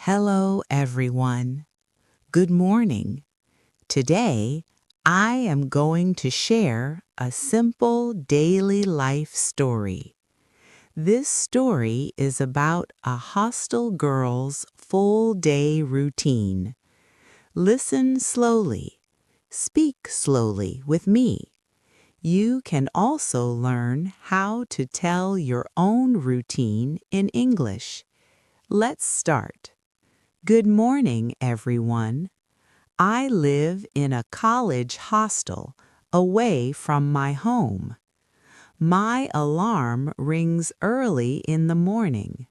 Hello, everyone. Good morning. Today, I am going to share a simple daily life story. This story is about a hostel girl's full day routine. Listen slowly. Speak slowly with me. You can also learn how to tell your own routine in English. Let's start. Good morning, everyone. I live in a college hostel away from my home. My alarm rings early in the morning.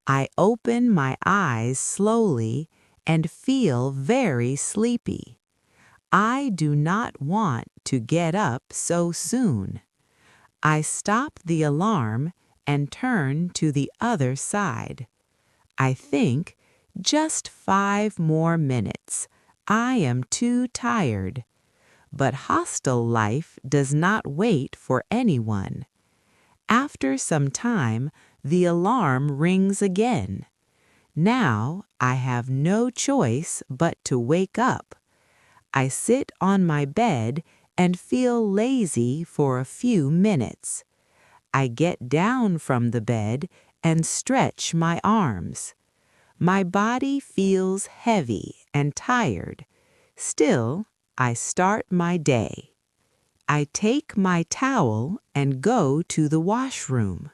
I open my eyes slowly and feel very sleepy. I do not want to get up so soon. I stop the alarm and turn to the other side. I think, just 5 more minutes. I am too tired. But hostel life does not wait for anyone. After some time, the alarm rings again. Now I have no choice but to wake up. I sit on my bed and feel lazy for a few minutes. I get down from the bed and stretch my arms. My body feels heavy and tired. Still, I start my day. I take my towel and go to the washroom.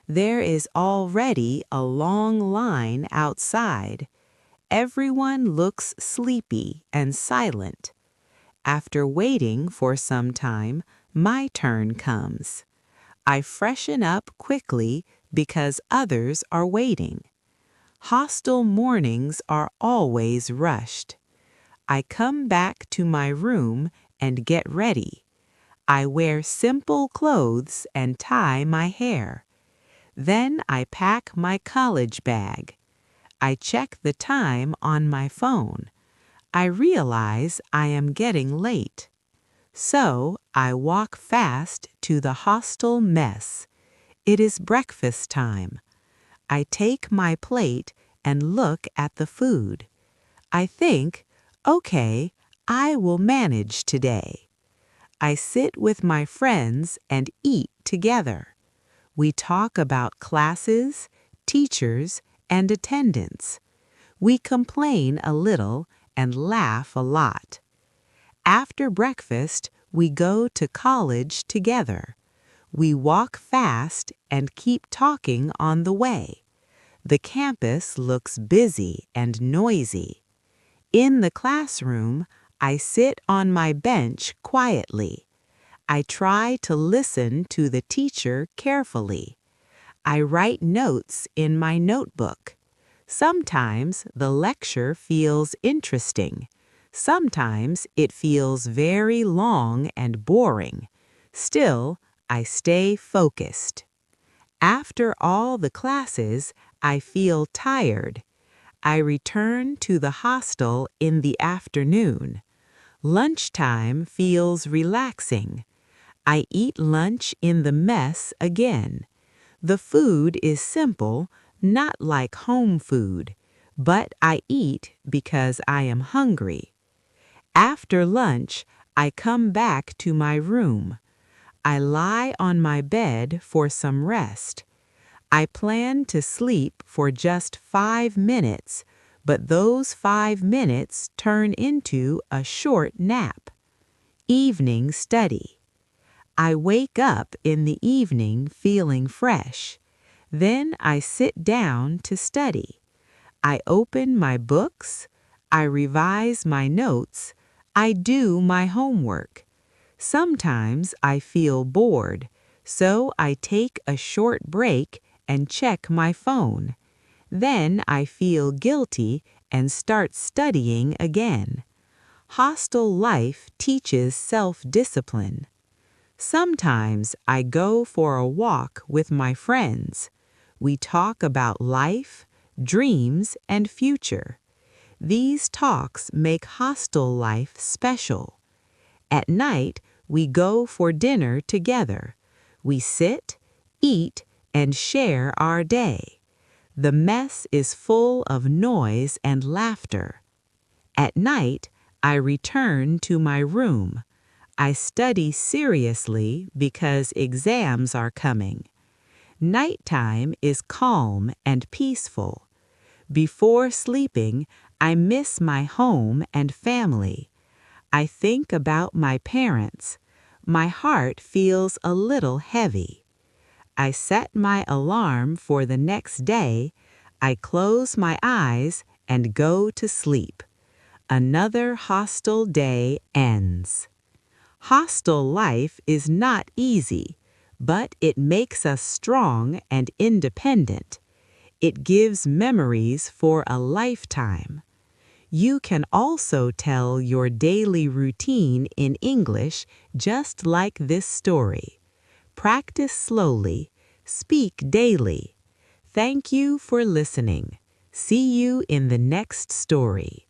There is already a long line outside. Everyone looks sleepy and silent. After waiting for some time, my turn comes. I freshen up quickly because others are waiting. Hostel mornings are always rushed. I come back to my room and get ready. I wear simple clothes and tie my hair. Then I pack my college bag. I check the time on my phone. I realize I am getting late. So I walk fast to the hostel mess. It is breakfast time. I take my plate and look at the food. I think, okay, I will manage today. I sit with my friends and eat together. We talk about classes, teachers, and attendance. We complain a little and laugh a lot. After breakfast, we go to college together. We walk fast and keep talking on the way. The campus looks busy and noisy. In the classroom, I sit on my bench quietly. I try to listen to the teacher carefully. I write notes in my notebook. Sometimes the lecture feels interesting. Sometimes it feels very long and boring. Still, I stay focused. After all the classes, I feel tired. I return to the hostel in the afternoon. Lunchtime feels relaxing. I eat lunch in the mess again. The food is simple, not like home food, but I eat because I am hungry. After lunch, I come back to my room. I lie on my bed for some rest. I plan to sleep for just 5 minutes, but those 5 minutes turn into a short nap. Evening study. I wake up in the evening feeling fresh. Then I sit down to study. I open my books. I revise my notes. I do my homework. Sometimes I feel bored, so I take a short break and check my phone. Then I feel guilty and start studying again. Hostel life teaches self-discipline. Sometimes I go for a walk with my friends. We talk about life, dreams, and future. These talks make hostel life special. At night, we go for dinner together. We sit, eat, and share our day. The mess is full of noise and laughter. At night, I return to my room. I study seriously because exams are coming. Nighttime is calm and peaceful. Before sleeping, I miss my home and family. I think about my parents. My heart feels a little heavy. I set my alarm for the next day. I close my eyes and go to sleep. Another hostel day ends. Hostel life is not easy, but it makes us strong and independent. It gives memories for a lifetime. You can also tell your daily routine in English just like this story. Practice slowly. Speak daily. Thank you for listening. See you in the next story.